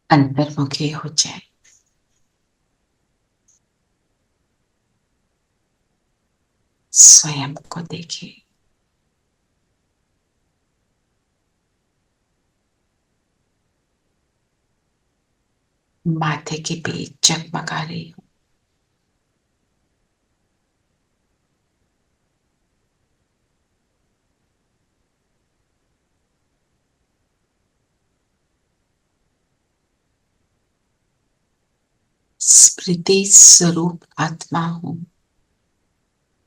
अंतर्मुखी हो जाए। स्वयं को देखिए। माथे के बीच चकमका रही हूं। स्मृति स्वरूप आत्मा हूं।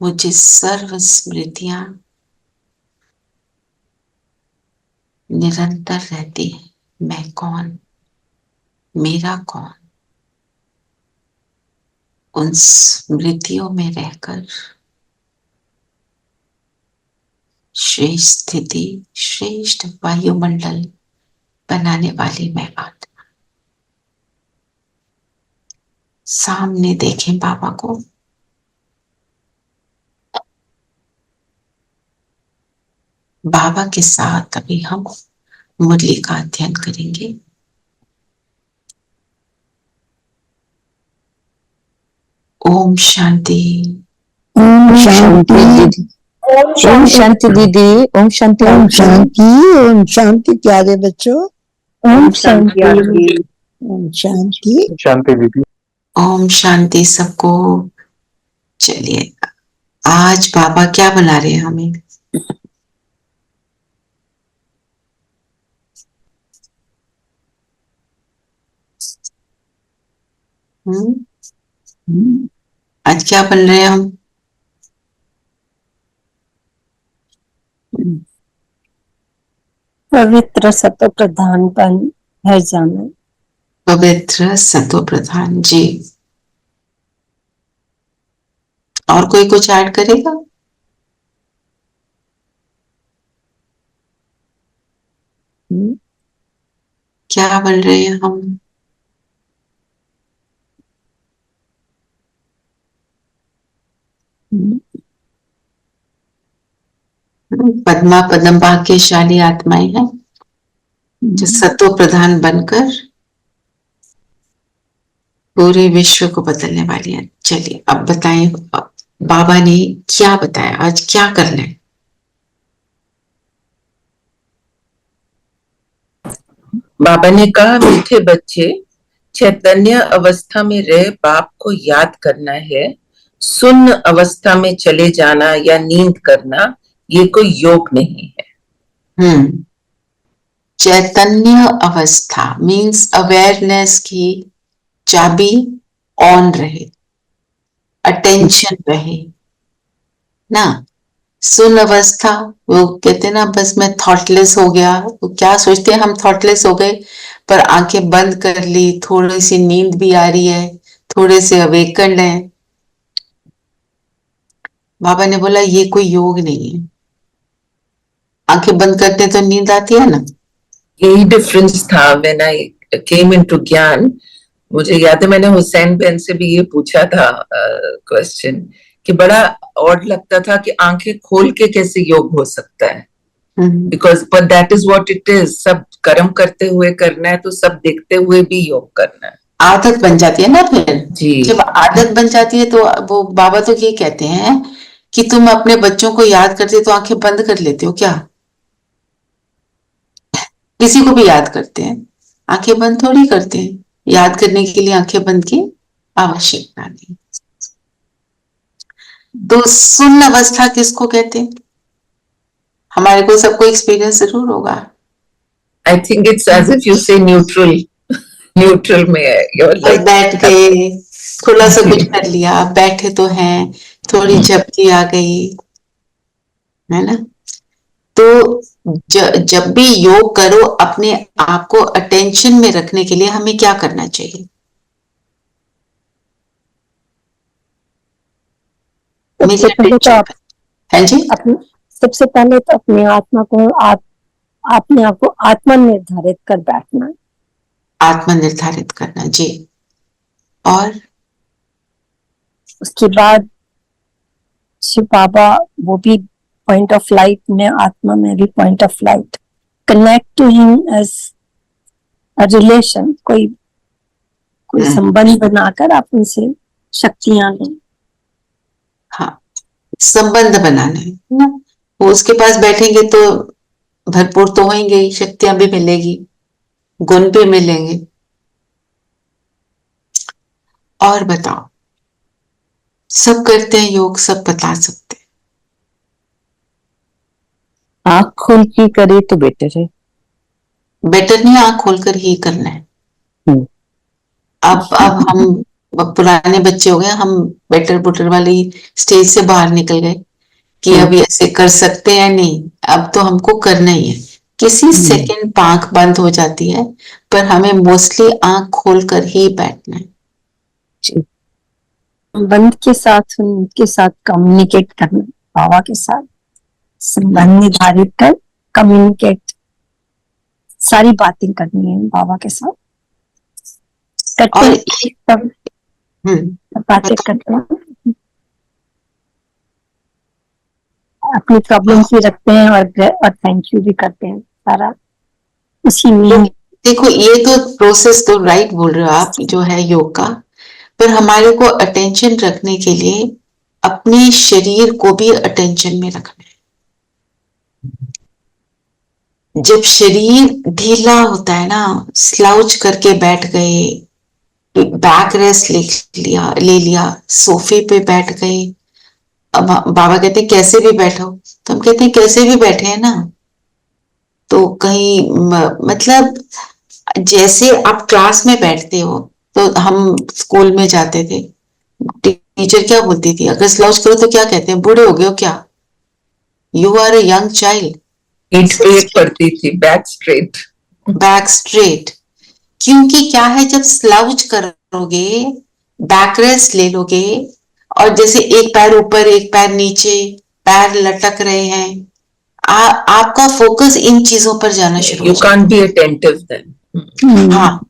मुझे सर्व स्मृतियां निरंतर रहती है। मैं कौन, मेरा कौन, उन स्मृतियों में रहकर श्रेष्ठ स्थिति, श्रेष्ठ वायुमंडल बनाने वाली मैं आत्मा। सामने देखें बाबा को। बाबा के साथ अभी हम मुरली का अध्ययन करेंगे। ओम शांति। ओम शांति दीदी। ओम शांति दीदी। ओम शांति। ओम शांति। ओम शांति प्यारे बच्चों। ओम शांति। ओम शांति। शांति दीदी। ओम शांति सबको। चलिए, आज बाबा क्या बना रहे हैं हमें? आज क्या बन रहे हैं हम? पवित्र सतो प्रधान बन है जाना। पवित्र सतो प्रधान जी। और कोई कुछ ऐड करेगा? क्या बन रहे हैं हम? पद्मा पद्म भाग्यशाली आत्माएं हैं जो सतो प्रधान बनकर पूरे विश्व को बदलने वाली है। चलिए अब बताएं, बाबा ने क्या बताया, आज क्या करना है? बाबा ने कहा, मीठे बच्चे, चैतन्य अवस्था में रह बाप को याद करना है। सुन्न अवस्था में चले जाना या नींद करना ये कोई योग नहीं है। चैतन्य अवस्था मीन्स अवेयरनेस की चाबी ऑन रहे, अटेंशन रहे ना। सुन अवस्था, वो कहते हैं ना, बस मैं थॉटलेस हो गया। वो क्या सोचते हैं हम थॉटलेस हो गए, पर आंखें बंद कर ली, थोड़ी सी नींद भी आ रही है, थोड़े से अवेकन्ड है। बाबा ने बोला ये कोई योग नहीं है। आंखें बंद करते तो नींद आती है ना। यही डिफरेंस था व्हेन आई केम इनटू ज्ञान। मुझे याद है मैंने हुसैन बहन से भी ये पूछा था क्वेश्चन कि बड़ा ऑड लगता था कि आंखें खोल के कैसे योग हो सकता है, because but that is what it is. सब कर्म करते हुए करना है तो सब देखते हुए भी योग करना है। आदत बन जाती है ना फिर जी। जब आदत बन जाती है तो वो बाबा तो ये कहते हैं कि तुम अपने बच्चों को याद करते तो आंखें बंद कर लेते हो क्या? किसी को भी याद करते हैं आंखें बंद थोड़ी करते हैं। याद करने के लिए आंखें बंद की आवश्यकता नहीं। तो सुन्न अवस्था किसको कहते हैं? हमारे को सबको एक्सपीरियंस जरूर होगा। I think it's as if you say neutral. Neutral में है, you're like बैठ गए, थोड़ा सा कुछ कर लिया, बैठे तो हैं, थोड़ी झपकी आ गई, है ना। तो जब भी योग करो अपने आप को अटेंशन में रखने के लिए हमें क्या करना चाहिए? सबसे पहले तो आप हाँ जी, सबसे पहले तो अपनी आत्मा को अपने आप को आत्मा निर्धारित कर बैठना। आत्मा निर्धारित करना जी। और उसके बाद शिव बाबा वो भी पॉइंट ऑफ लाइट में, आत्मा में भी point of light, connect to him relation, कोई हम्म। संबंध बनाकर आप उनसे शक्तियां लें। हाँ, संबंध बनाना है ना। वो उसके पास बैठेंगे तो भरपूर तो होंगे ही, शक्तियां भी मिलेगी, गुण भी मिलेंगे। और बताओ, सब करते हैं योग, सब बता सकते हैं। आँख खोल के करे तो बेटर है। बेटर नहीं, आंख खोलकर ही करना है। हम्म। अब हम पुराने बच्चे हो गए, हम बेटर बुटर वाली स्टेज से बाहर निकल गए कि अब ऐसे कर सकते हैं, नहीं, अब तो हमको करना ही है। किसी सेकंड आंख बंद हो जाती है, पर हमें मोस्टली आंख खोलकर ही बैठना है। संबंध के साथ उनके साथ कम्युनिकेट करना, बाबा के साथ संबंध निर्धारित कर कम्युनिकेट, सारी बातें करनी है बाबा के साथ। करते और हैं, सब बातें करते हैं, अपनी प्रॉब्लम भी रखते हैं और थैंक यू भी करते हैं, सारा उसी में। देखो, ये तो प्रोसेस तो राइट बोल रहे हो आप, जो है योग का, पर हमारे को अटेंशन रखने के लिए अपने शरीर को भी अटेंशन में रखना है। जब शरीर ढीला होता है ना, स्लाउच करके बैठ गए, बैक रेस्ट ले लिया, सोफे पे बैठ गए। अब बाबा कहते हैं कैसे भी बैठो, तो हम कहते हैं कैसे भी बैठे हैं ना। तो कहीं मतलब जैसे आप क्लास में बैठते हो, तो हम स्कूल में जाते थे, टीचर क्या बोलती थी, अगर स्लाउच करो तो क्या कहते हैं, बूढ़े हो गए हो क्या, you are a young child. पीठ पे पड़ती थी, बैक स्ट्रेट। बैक स्ट्रेट, क्योंकि क्या है, जब स्लाउच करोगे, बैक रेस्ट ले लोगे, और जैसे एक पैर ऊपर एक पैर नीचे, पैर लटक रहे हैं, आपका फोकस इन चीजों पर जाना शुरू You can't be attentive then. हाँ,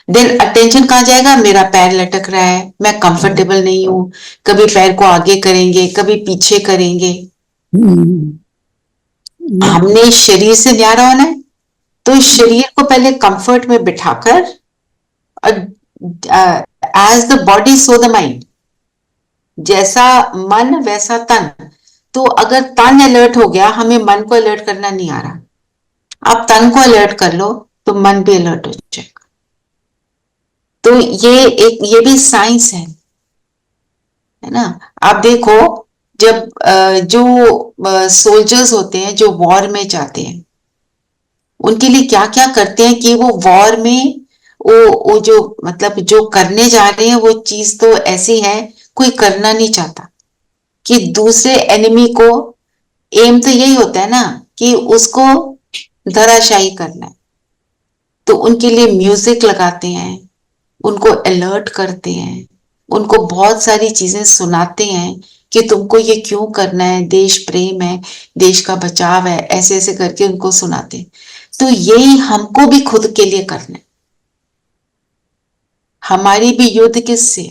देन अटेंशन कहाँ जाएगा, मेरा पैर लटक रहा है, मैं कंफर्टेबल नहीं हूँ, कभी पैर को आगे करेंगे, कभी पीछे करेंगे। हमने शरीर से न्यारा होना है, तो शरीर को पहले कंफर्ट में बिठाकर, as the body so the mind, जैसा मन वैसा तन। तो अगर तन अलर्ट हो गया, हमें मन को अलर्ट करना नहीं आ रहा, आप तन को अलर्ट कर लो तो मन भी अलर्ट हो जाएगा। तो ये भी साइंस है ना। आप देखो, जब जो सोल्जर्स होते हैं जो वॉर में जाते हैं, उनके लिए क्या क्या करते हैं कि वो वॉर में वो जो मतलब जो करने जा रहे हैं, वो चीज तो ऐसी है कोई करना नहीं चाहता, कि दूसरे एनिमी को, एम तो यही होता है ना कि उसको धराशायी करना है। तो उनके लिए म्यूजिक लगाते हैं, उनको अलर्ट करते हैं, उनको बहुत सारी चीजें सुनाते हैं कि तुमको ये क्यों करना है, देश प्रेम है, देश का बचाव है, ऐसे ऐसे करके उनको सुनाते हैं। तो यही हमको भी खुद के लिए करना है। हमारी भी युद्ध किससे,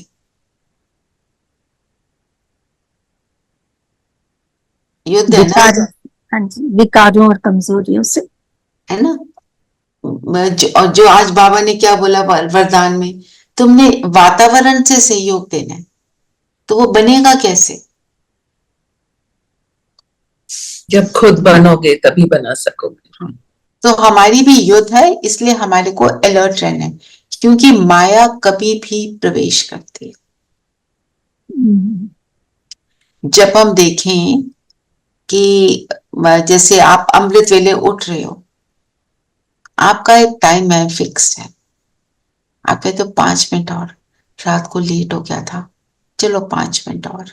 युद्ध है ना, हाँ जी, विकारों और कमजोरियों से, है ना। और जो आज बाबा ने क्या बोला वरदान में, तुमने वातावरण से सहयोग देना है, तो वो बनेगा कैसे, जब खुद बनोगे तभी बना सकोगे। तो हमारी भी युद्ध है, इसलिए हमारे को अलर्ट रहना है, क्योंकि माया कभी भी प्रवेश करती है। जब हम देखें कि जैसे आप अमृत वेले उठ रहे हो, आपका एक टाइम है, फिक्स्ड है, आप कहते हो 5 मिनट और, रात को लेट हो गया था, चलो 5 मिनट और।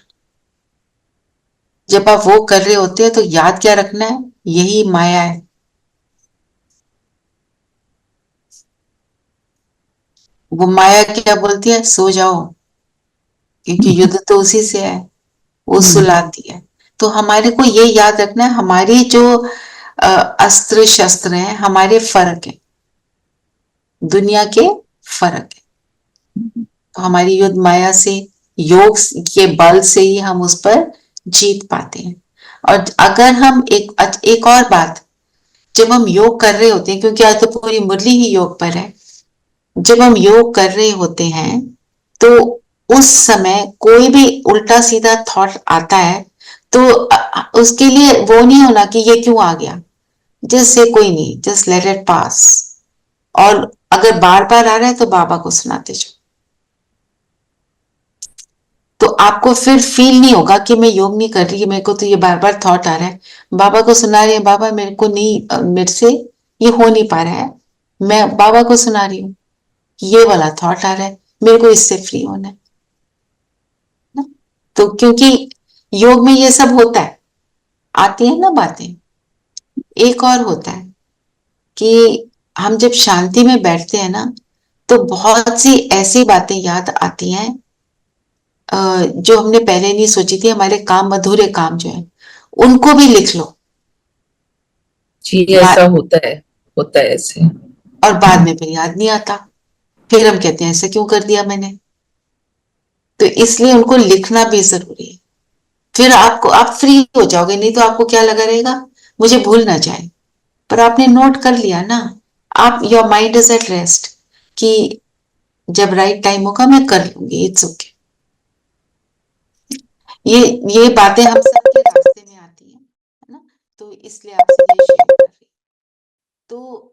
जब आप वो कर रहे होते हो तो याद क्या रखना है, यही माया है। वो माया क्या बोलती है, सो जाओ, क्योंकि युद्ध तो उसी से है, वो सुलाती है। तो हमारे को ये याद रखना है, हमारी जो अस्त्र शस्त्र हैं, हमारे फर्क है, दुनिया के फर्क है। तो हमारी युद्ध माया से, योग के बल से ही हम उस पर जीत पाते हैं। और अगर हम एक और बात, जब हम योग कर रहे होते हैं, क्योंकि आज तो पूरी मुरली ही योग पर है, जब हम योग कर रहे होते हैं तो उस समय कोई भी उल्टा सीधा थॉट आता है तो उसके लिए वो नहीं होना कि ये क्यों आ गया, जस्ट से कोई नहीं, जस्ट लेट इट पास। और अगर बार बार आ रहा है तो बाबा को सुनाते जाओ, तो आपको फिर फील नहीं होगा कि मैं योग नहीं कर रही, मेरे को तो ये बार बार थॉट आ रहा है। बाबा को सुना रहे हैं, बाबा मेरे को नहीं, मेरे से ये हो नहीं पा रहा है, मैं बाबा को सुना रही हूँ, ये वाला थॉट आ रहा है, मेरे को इससे फ्री होना है ना? तो क्योंकि योग में ये सब होता है, आती है ना बातें। एक और होता है कि हम जब शांति में बैठते हैं ना तो बहुत सी ऐसी बातें याद आती हैं जो हमने पहले नहीं सोची थी। हमारे काम, अधूरे काम जो है उनको भी लिख लो। जी ऐसा होता है ऐसे। और बाद में फिर याद नहीं आता, फिर हम कहते हैं ऐसे क्यों कर दिया मैंने। तो इसलिए उनको लिखना भी जरूरी है, फिर आप फ्री हो जाओगे। नहीं तो आपको क्या लगा रहेगा, मुझे भूल ना जाए। पर आपने नोट कर लिया ना, आप, your mind is at rest कि जब राइट टाइम होगा मैं कर लूंगी, इट्स ओके। ये बातें हम सबके रास्ते में आती हैं, है ना? तो इसलिए आपसे ये शेयर कर रही। तो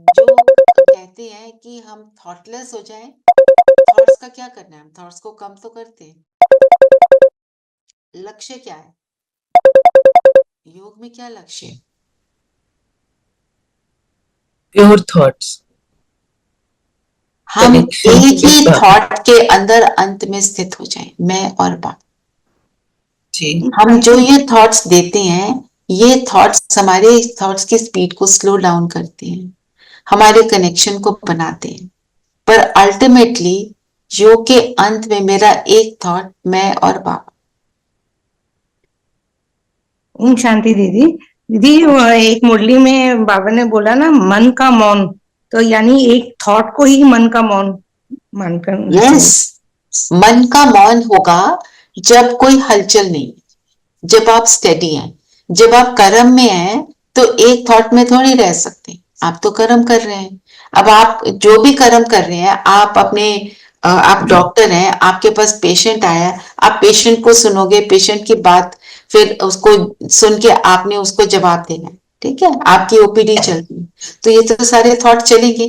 जो कहते हैं कि हम थॉटलेस हो जाएं, थॉट्स का क्या करना है, हम थॉट्स को कम तो करते हैं। लक्ष्य क्या है योग में, क्या लक्ष्य है? प्योर थॉट्स, हम कनेक्शन एक ही के थॉट के अंदर अंत में स्थित हो जाएं, मैं और बाबा। जी हम जो ये थॉट्स देते हैं, ये थॉट्स हमारे थॉट्स की स्पीड को स्लो डाउन करते हैं, हमारे कनेक्शन को बनाते हैं। पर अल्टीमेटली योग के अंत में मेरा एक थॉट, मैं और बाबा। ओम शांति दीदी। दीदी वो एक मुरली में बाबा ने बोला ना, मन का मौन, तो यानी एक थॉट को ही मन का मौन मानकर। यस, मन का मौन होगा जब कोई हलचल नहीं, जब आप स्टेडी हैं, जब आप कर्म में हैं तो एक थॉट में थोड़ी रह सकते। आप तो कर्म कर रहे हैं। अब आप जो भी कर्म कर रहे हैं, आप अपने आप डॉक्टर हैं, आपके पास पेशेंट आया, आप पेशेंट को सुनोगे, पेशेंट की बात फिर उसको सुन के आपने उसको जवाब देना है, ठीक है? आपकी ओपीडी चल रही है, तो ये तो सारे थॉट चलेंगे।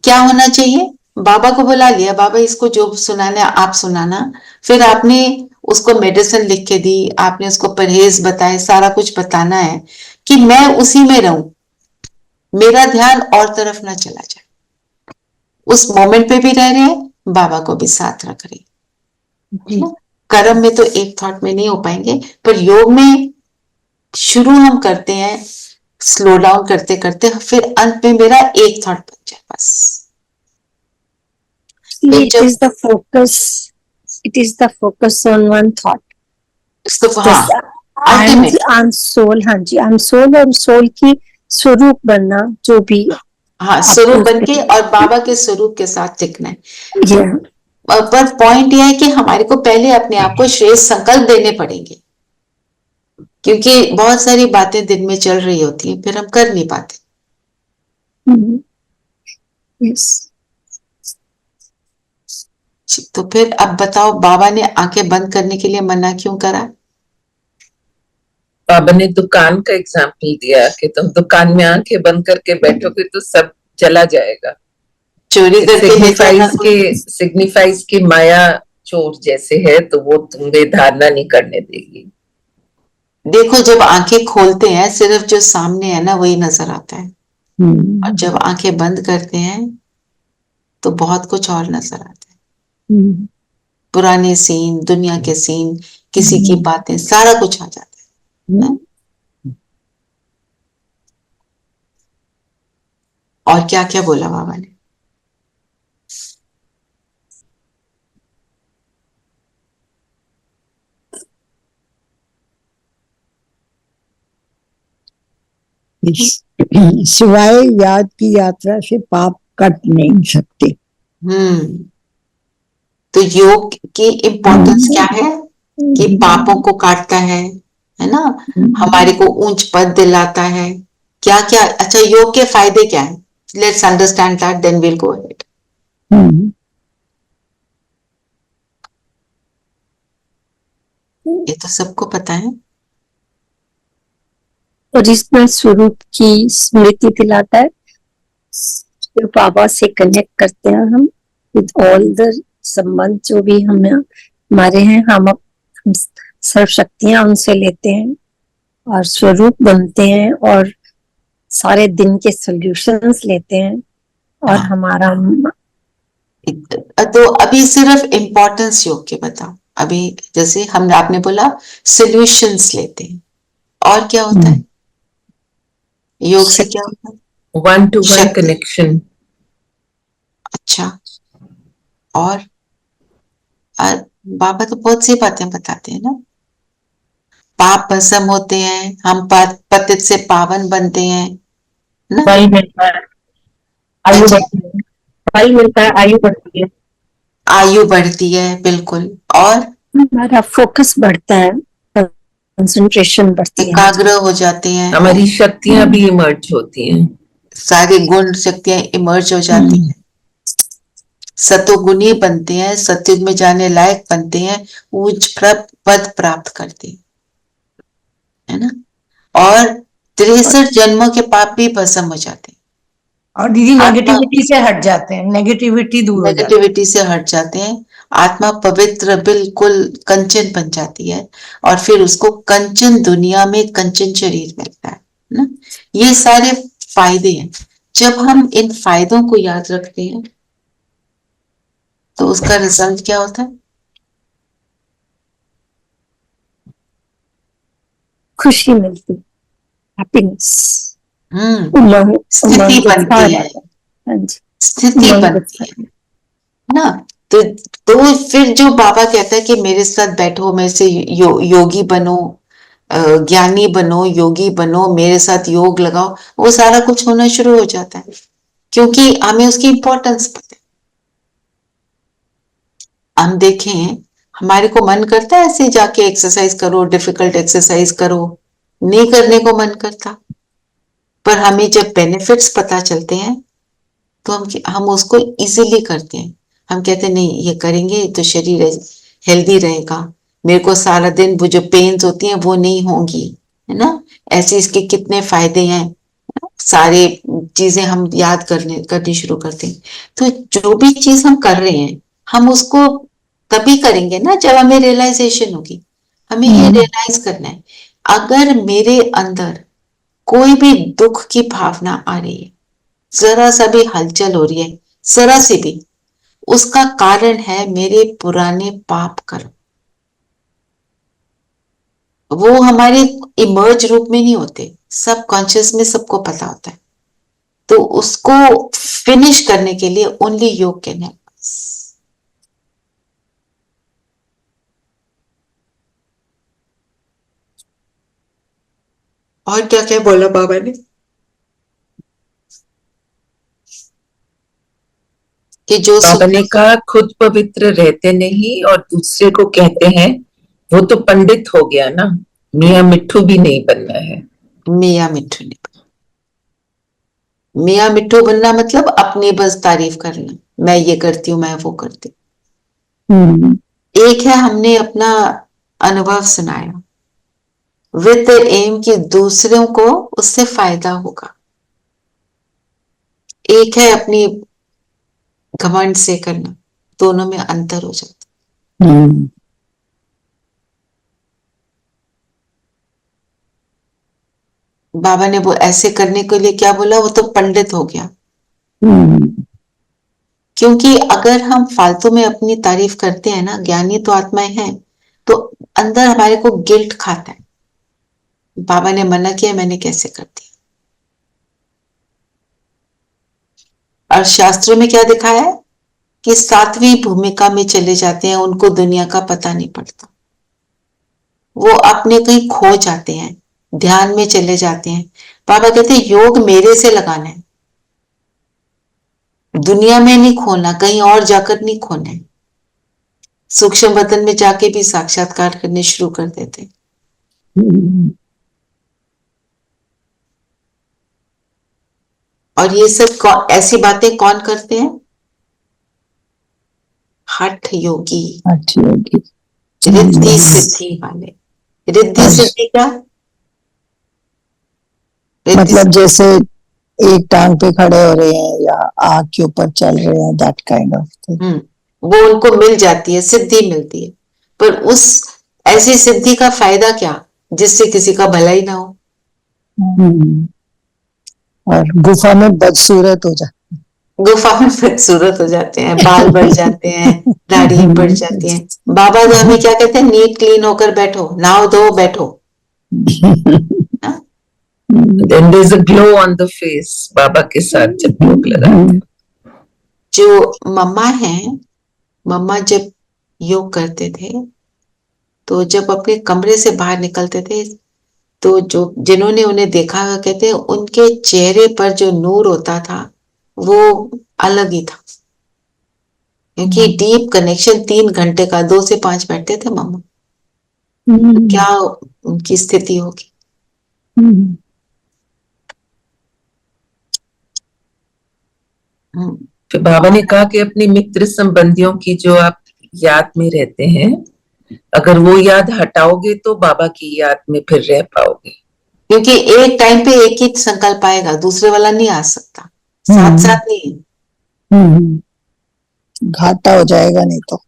क्या होना चाहिए, बाबा को बुला लिया, बाबा इसको जो सुनाना है आप सुनाना। फिर आपने उसको मेडिसिन लिख के दी, आपने उसको परहेज बताए, सारा कुछ बताना है कि मैं उसी में रहूं, मेरा ध्यान और तरफ ना चला जाए। उस मोमेंट पे भी रह रहे हैं, बाबा को भी साथ रख रहे हैं। कर्म में तो एक थॉट में नहीं हो पाएंगे, पर योग में शुरू हम करते हैं स्लो डाउन करते करते, फिर अंत में मेरा एक थॉट बन जाए बस। It is the focus. It is the focus on one thought. तो हाँ, ultimate, I'm soul. हाँ जी, I'm soul और soul की स्वरूप बनना, जो भी हाँ, स्वरूप बन के और बाबा के स्वरूप के साथ टिकना है। पर पॉइंट यह है कि हमारे को पहले अपने आप को श्रेष्ठ संकल्प देने पड़ेंगे, क्योंकि बहुत सारी बातें दिन में चल रही होती हैं, फिर हम कर नहीं पाते। yes. तो फिर अब बताओ, बाबा ने आंखें बंद करने के लिए मना क्यों करा? बाबा ने दुकान का एग्जाम्पल दिया कि तुम दुकान में आंखें बंद करके बैठोगे तो सब चला जाएगा। चोरी करके सिग्निफाइज की माया चोर जैसे है, तो वो तुम्हें धारणा नहीं करने देगी। देखो, जब आंखें खोलते हैं सिर्फ जो सामने है ना वही नजर आता है, और जब आंखें बंद करते हैं तो बहुत कुछ और नजर आता है। पुराने सीन, दुनिया के सीन, किसी की बातें, सारा कुछ आ जाता है। और क्या क्या बोला बाबा ने? सिवाय याद की यात्रा से पाप कट नहीं सकते। तो योग की इम्पोर्टेंस क्या है कि पापों को काटता है ना? हमारे को ऊंच पद दिलाता है। क्या क्या, अच्छा योग के फायदे क्या है? Let's understand that, then will go ahead. Hmm, ये तो सबको पता है। ओरिजिनल स्वरूप की स्मृति दिलाता है, फिर बाबा से कनेक्ट करते हैं हम विद ऑल द संबंध जो भी हमें हमारे हैं, हम सर्व शक्तियां उनसे लेते हैं और स्वरूप बनते हैं और सारे दिन के सॉल्यूशंस लेते हैं और हाँ। हमारा तो अभी सिर्फ इम्पोर्टेंस योग के बताओ। अभी जैसे हम आपने बोला सॉल्यूशंस लेते हैं, और क्या होता है योग से, क्या होता है? वन टू वन शक्ति। कनेक्शन। अच्छा, और बाबा तो बहुत सी बातें बताते हैं ना। पाप भस्म होते हैं, हम पतित से पावन बनते हैं ना। बल मिलता है, आयु बढ़ती है, बल मिलता है, आयु बढ़ती है, आयु बढ़ती है, बिल्कुल। और हमारा फोकस बढ़ता है, कंसंट्रेशन बढ़ती है, एकाग्र हो जाते हैं, हमारी शक्तियां भी इमर्ज होती हैं। सारी गुण शक्तियां इमर्ज हो जाती हैं, सतोगुणी बनते हैं, सतयुग में जाने लायक बनते हैं, उच्च पद प्राप्त करते हैं, है ना। और 63 जन्मों के पाप भी भस्म हो जाते हैं। और दीदी आत्मा नेगेटिविटी से हट जाते हैं, नेगेटिविटी दूर हो जाती नेगेटिविटी से हट जाते हैं, आत्मा पवित्र बिल्कुल कंचन बन जाती है, और फिर उसको कंचन दुनिया में कंचन शरीर मिलता है ना। ये सारे फायदे हैं। जब हम इन फायदों को याद रखते हैं तो उसका रिजल्ट क्या होता है? खुशी मिलती, हैप्पीनेस, हम्म, स्थिति बनती है, हाँ जी, स्थिति उमंग बनती उत्साह। है ना। तो फिर जो बाबा कहता है कि मेरे साथ बैठो, मेरे से योगी बनो, ज्ञानी बनो, योगी बनो, मेरे साथ योग लगाओ, वो सारा कुछ होना शुरू हो जाता है, क्योंकि हमें उसकी इंपॉर्टेंस पता है। हम देखें, हमारे को मन करता है ऐसे जाके एक्सरसाइज करो, डिफिकल्ट एक्सरसाइज करो, नहीं करने को मन करता। पर हमें जब बेनिफिट्स पता चलते हैं तो हम उसको इजीली करते हैं। हम कहते हैं नहीं, ये करेंगे तो शरीर हेल्दी रहेगा, मेरे को सारा दिन वो जो पेन्स होती हैं वो नहीं होंगी, है ना। ऐसे इसके कितने फायदे हैं, सारे चीजें हम याद करनी शुरू करते हैं। तो जो भी चीज हम कर रहे हैं, हम उसको तभी करेंगे ना जब हमें रियलाइजेशन होगी। हमें ये रियलाइज करना है, अगर मेरे अंदर कोई भी दुख की भावना आ रही है, जरा सा भी हलचल हो रही है, जरा सी भी, उसका कारण है मेरे पुराने पाप कर्म। वो हमारे इमर्ज रूप में नहीं होते, सब कॉन्शियस में सबको पता होता है। तो उसको फिनिश करने के लिए ओनली योग कैन हेल्प अस। और क्या क्या बोला बाबा ने कि जो बाबा ने कहा खुद पवित्र रहते नहीं और दूसरे को कहते हैं वो तो पंडित हो गया ना, मियाँ मिट्ठू भी नहीं बनना है। मियाँ मिट्ठू ने, मियाँ मिट्ठू बनना मतलब अपनी बस तारीफ करना, मैं ये करती हूँ, मैं वो करती हूँ। एक है हमने अपना अनुभव सुनाया विद द एम कि दूसरों को उससे फायदा होगा। एक है अपनी घमंड से करना, दोनों में अंतर हो जाता है। बाबा ने वो ऐसे करने के लिए क्या बोला, वो तो पंडित हो गया। क्योंकि अगर हम फालतू में अपनी तारीफ करते हैं ना, ज्ञानी तो आत्माएं हैं, तो अंदर हमारे को गिल्ट खाता है, बाबा ने मना किया, मैंने कैसे कर दिया। और शास्त्रों में क्या दिखाया है कि 7वीं भूमिका में चले जाते हैं, उनको दुनिया का पता नहीं पड़ता, वो अपने कहीं खो जाते हैं, ध्यान में चले जाते हैं। बाबा कहते हैं योग मेरे से लगाना है, दुनिया में नहीं खोना, कहीं और जाकर नहीं खोना है। सूक्ष्म वतन में जाके भी साक्षात्कार करने शुरू कर देते हैं। और ये सब ऐसी बातें कौन करते हैं? हठ योगी, अच्छी होगी। रिद्धि सिद्धि वाले। रिद्धि और- सिद्धि क्या? रिद्धि मतलब जैसे एक टांग पे खड़े हो रहे हैं या आग के ऊपर चल रहे हैं, दैट काइंड ऑफ थिंग। वो उनको मिल जाती है, सिद्धि मिलती है। पर उस ऐसी सिद्धि का फायदा क्या जिससे किसी का भला ही ना हो? और गुफा में बदसूरत हो जाए। गुफा में बदसूरत हो जाते हैं, बाल बढ़ जाते हैं, दाढ़ी बढ़ जाती है। बाबा तो हमें क्या कहते हैं? नीट क्लीन होकर बैठो, नहाओ धो बैठो। हाँ? Then there's a glow on the face. बाबा के साथ जब लोग लगाते हैं। जो मम्मा है, मम्मा जब योग करते थे तो जब अपने कमरे से बाहर निकलते थे तो जो जिन्होंने उन्हें देखा हुआ कहते हैं उनके चेहरे पर जो नूर होता था वो अलग ही था, क्योंकि डीप कनेक्शन 3 घंटे का 2 से 5 बैठते थे मम्मा। तो क्या उनकी स्थिति होगी? फिर बाबा ने कहा कि अपने मित्र संबंधियों की जो आप याद में रहते हैं, अगर वो याद हटाओगे तो बाबा की याद में फिर रह पाओगे। क्योंकि एक टाइम पे एक ही संकल्प आएगा, दूसरे वाला नहीं आ सकता, साथ साथ नहीं। घाटा हो जाएगा नहीं तो।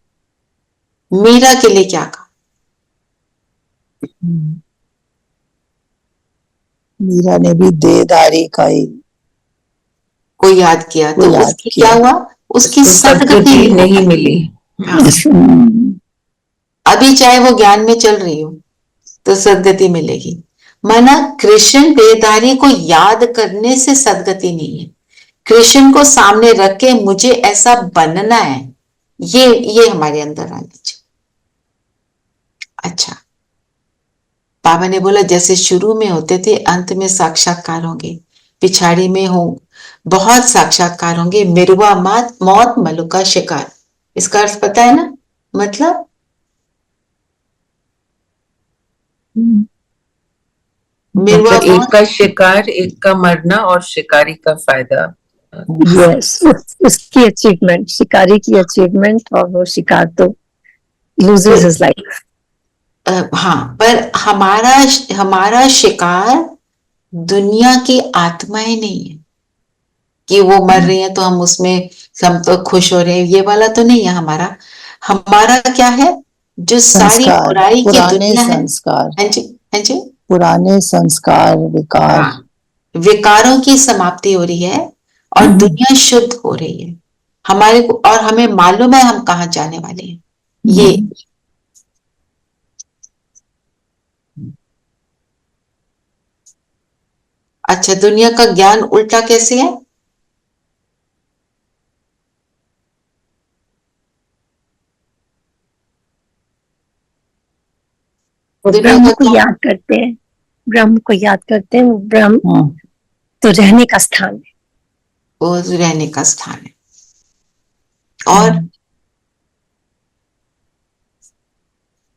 मीरा के लिए क्या कहा? मीरा ने भी देदारी का ही को याद किया तो याद उसकी किया। क्या हुआ? उसकी उसको सदगति नहीं मिली। हाँ। अभी चाहे वो ज्ञान में चल रही हो तो सदगति मिलेगी। माना कृष्ण देहधारी को याद करने से सदगति नहीं है, कृष्ण को सामने रख के मुझे ऐसा बनना है, ये हमारे अंदर आना चाहिए। अच्छा, बाबा ने बोला जैसे शुरू में होते थे अंत में साक्षात्कार होंगे, पिछाड़ी में हो बहुत साक्षात्कार होंगे। मिरुआ मौत मलुका शिकार, इसका अर्थ पता है ना? मतलब मिरुआ मतलब एक मौत, का शिकार, एक का मरना और शिकारी का फायदा। यस, उसकी अचीवमेंट, शिकारी की अचीवमेंट, और वो शिकार तो लूजेस हिज लाइफ। हाँ, पर हमारा शिकार दुनिया की आत्माएं नहीं है कि वो मर रही है तो हम तो खुश हो रहे हैं, ये वाला तो नहीं है हमारा। हमारा क्या है? जो सारी संस्कार, बुराई की पुराने दुनिया है। संस्कार, हाँ जी, हाँ जी, पुराने संस्कार, विकार। हाँ, विकारों की समाप्ति हो रही है और दुनिया शुद्ध हो रही है हमारे को, और हमें मालूम है हम कहाँ जाने वाले हैं। ये अच्छा, दुनिया का ज्ञान उल्टा कैसे है? वो दुनिया ब्रह्म का को ज्ञान याद करते हैं, ब्रह्म को याद करते हैं। वो ब्रह्म तो रहने का स्थान है, वो रहने का स्थान है।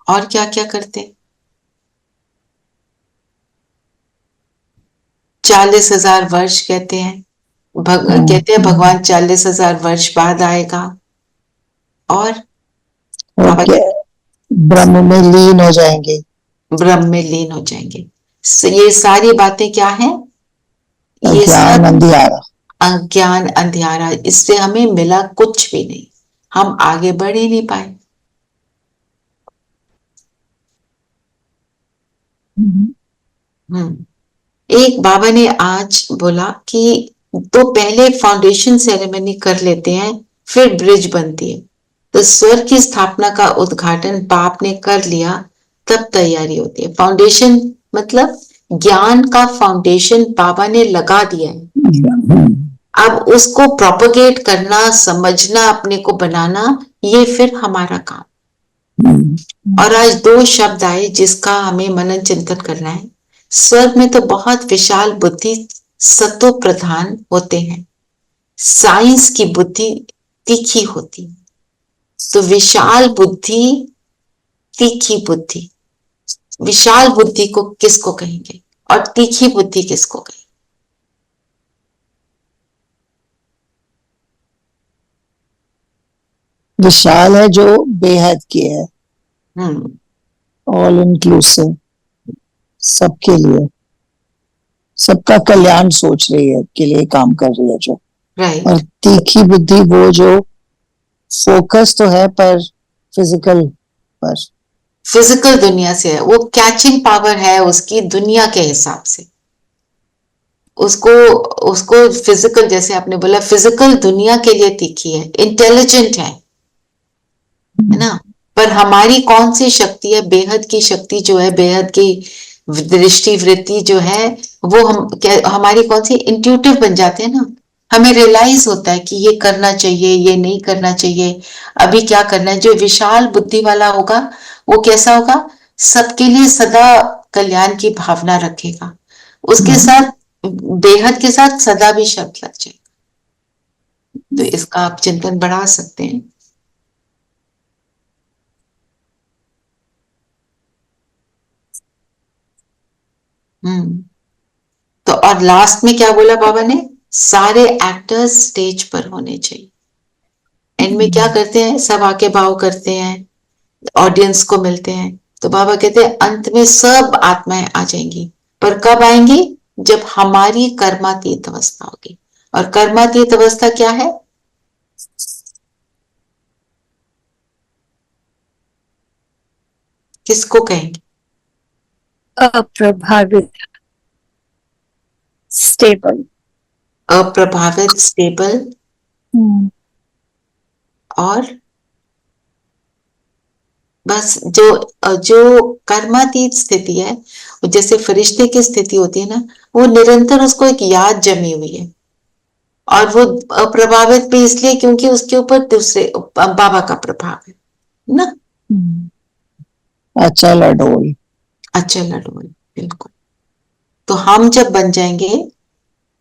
और क्या क्या करते हैं? 40,000 वर्ष कहते हैं, कहते हैं भगवान 40,000 वर्ष बाद आएगा और बाबा ब्रह्म में लीन हो जाएंगे। ब्रह्म में लीन हो जाएंगे। ये सारी बातें क्या है? ये अज्ञान अंधियारा, अज्ञान अंधियारा, इससे हमें मिला कुछ भी नहीं, हम आगे बढ़ ही नहीं पाए। एक बाबा ने आज बोला कि तो पहले फाउंडेशन सेरेमनी कर लेते हैं फिर ब्रिज बनती है। तो स्वर्ग की स्थापना का उद्घाटन बाप ने कर लिया, तब तैयारी होती है। फाउंडेशन मतलब ज्ञान का फाउंडेशन बाबा ने लगा दिया है, अब उसको प्रोपोगेट करना, समझना, अपने को बनाना, ये फिर हमारा काम। और आज 2 शब्द आए जिसका हमें मनन चिंतन करना है। स्वर्ग में तो बहुत विशाल बुद्धि सत्व प्रधान होते हैं, साइंस की बुद्धि तीखी होती है। तो विशाल बुद्धि, तीखी बुद्धि, विशाल बुद्धि को किसको कहेंगे और तीखी बुद्धि किसको कहेंगे? विशाल है जो बेहद की है, ऑल इंक्लूसिव, सबके लिए, सबका कल्याण सोच रही है, के लिए काम कर रही है जो। राइट। और तीखी बुद्धि वो जो फोकस तो है पर फिजिकल पर, फिजिकल दुनिया से है, वो कैचिंग पावर है उसकी दुनिया के हिसाब से, उसको उसको फिजिकल, जैसे आपने बोला फिजिकल दुनिया के लिए तीखी है, इंटेलिजेंट है ना। पर हमारी कौन सी शक्ति है, बेहद की शक्ति जो है, बेहद की दृष्टि वृत्ति जो है, वो हमारी कौन सी इंट्यूटिव बन जाते हैं ना। हमें रियलाइज होता है कि ये करना चाहिए, ये नहीं करना चाहिए, अभी क्या करना है। जो विशाल बुद्धि वाला होगा वो कैसा होगा, सबके लिए सदा कल्याण की भावना रखेगा, उसके साथ बेहद के साथ सदा भी शब्द लग जाएगा। तो इसका आप चिंतन बढ़ा सकते हैं। तो और लास्ट में क्या बोला बाबा ने, सारे एक्टर्स स्टेज पर होने चाहिए। एंड में क्या करते हैं, सब आके भाव करते हैं, ऑडियंस को मिलते हैं, तो बाबा कहते हैं अंत में सब आत्माएं आ जाएंगी, पर कब आएंगी, जब हमारी कर्मातीत अवस्था होगी। और कर्मातीत अवस्था क्या है, किसको कहेंगे, अप्रभावित, स्टेबल, अप्रभावित, स्टेबल, और बस जो कर्मातीत स्थिति है, जैसे फरिश्ते की स्थिति होती है ना, वो निरंतर उसको एक याद जमी हुई है, और वो अप्रभावित भी इसलिए क्योंकि उसके ऊपर दूसरे बाबा का प्रभाव है ना। अच्छा लडोल, अच्छा लडोल, बिल्कुल। तो हम जब बन जाएंगे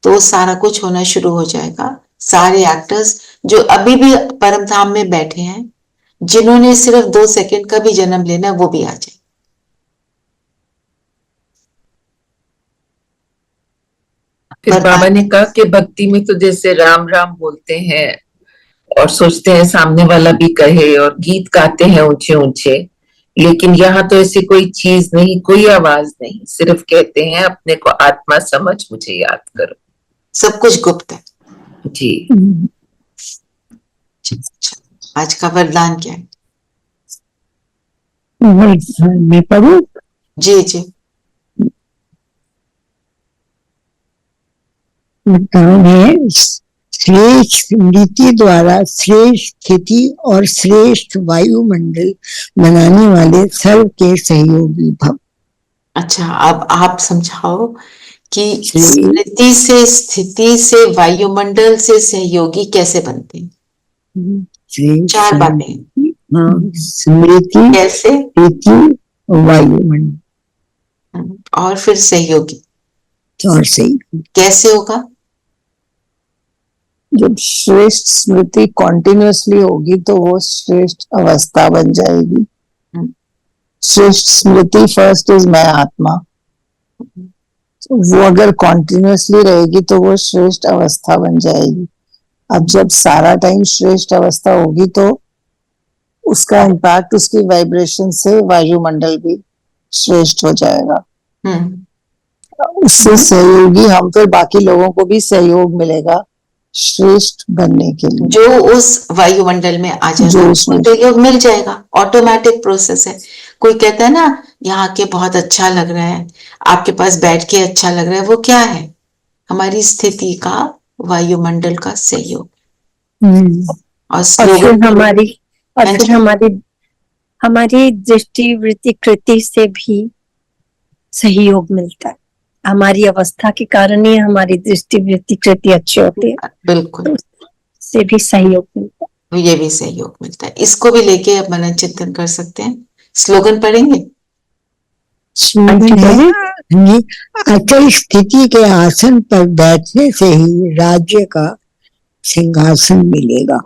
तो सारा कुछ होना शुरू हो जाएगा। सारे एक्टर्स जो अभी भी परम धाम में बैठे हैं, जिन्होंने सिर्फ 2 सेकंड का भी जन्म लेना, वो भी आ जाए। फिर बाबा ने कहा कि भक्ति में तो जैसे राम राम बोलते हैं और सोचते हैं सामने वाला भी कहे, और गीत गाते हैं ऊंचे ऊंचे, लेकिन यहाँ तो ऐसी कोई चीज नहीं, कोई आवाज नहीं, सिर्फ कहते हैं अपने को आत्मा समझ मुझे याद करो। सब कुछ गुप्त है जी। आज का वरदान क्या है, मैं पढ़ूं? जी जी। वरदान है, श्रेष्ठ नीति द्वारा श्रेष्ठ स्थिति और श्रेष्ठ वायुमंडल बनाने वाले सर्व के सहयोगी भव। अच्छा, अब आप समझाओ कि स्मृति से, स्थिति से, वायुमंडल से सहयोगी कैसे बनते हैं। 4 बातें। स्मृति, कैसे, स्थिति, वायुमंडल और फिर सहयोगी। और सही कैसे होगा, जब श्रेष्ठ स्मृति कॉन्टिन्यूसली होगी तो वो श्रेष्ठ अवस्था बन जाएगी। श्रेष्ठ स्मृति फर्स्ट इज मैं आत्मा, तो वो अगर कॉन्टिन्यूसली रहेगी तो वो श्रेष्ठ अवस्था बन जाएगी। अब जब सारा टाइम श्रेष्ठ अवस्था होगी तो उसका इम्पैक्ट, उसकी वाइब्रेशन से वायुमंडल भी श्रेष्ठ हो जाएगा। उससे सहयोगी हम, फिर बाकी लोगों को भी सहयोग मिलेगा श्रेष्ठ बनने के लिए। जो उस वायुमंडल में आ जाएगा उसमें सहयोग मिल जाएगा, ऑटोमेटिक प्रोसेस है। कोई कहता है ना यहाँ के बहुत अच्छा लग रहा है, आपके पास बैठ के अच्छा लग रहा है, वो क्या है, हमारी स्थिति का, वायुमंडल का सहयोग। और फिर हमारी दृष्टि वृत्ति कृति से भी सहयोग मिलता है। हमारी अवस्था के कारण ही हमारी दृष्टि वृत्ति कृति अच्छी होती है, बिल्कुल, से भी सहयोग मिलता है। ये भी सहयोग मिलता है। इसको भी लेके अब मनन चिंतन कर सकते हैं। स्लोगन पढ़ेंगे। अचल स्थिति के आसन पर बैठने से ही राज्य का सिंहासन मिलेगा।